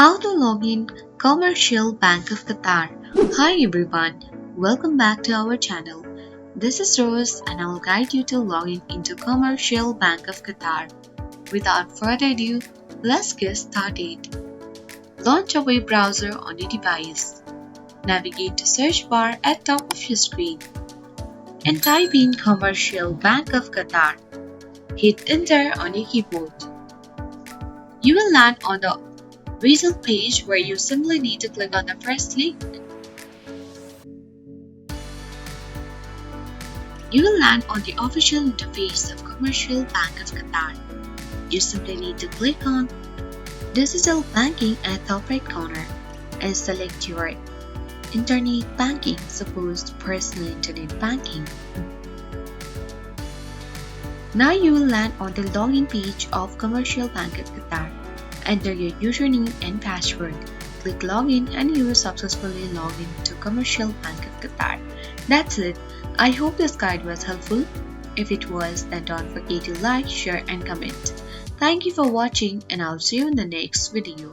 How to log in Commercial Bank of Qatar. Hi everyone, welcome back to our channel. This is Rose and I will guide you to log in into Commercial Bank of Qatar. Without further ado, let's get started. Launch a web browser on your device. Navigate to search bar at top of your screen and type in Commercial Bank of Qatar. Hit enter on your keyboard. You will land on the result page where you simply need to click on the first link. You will land on the official interface of Commercial Bank of Qatar. You simply need to click on Digital Banking at top right corner and select your internet banking, suppose personal internet banking. Now you will land on the login page of Commercial Bank of Qatar. Enter your username and password. Click login and you will successfully log in to Commercial Bank of Qatar. That's it. I hope this guide was helpful. If it was, then don't forget to like, share and comment. Thank you for watching and I'll see you in the next video.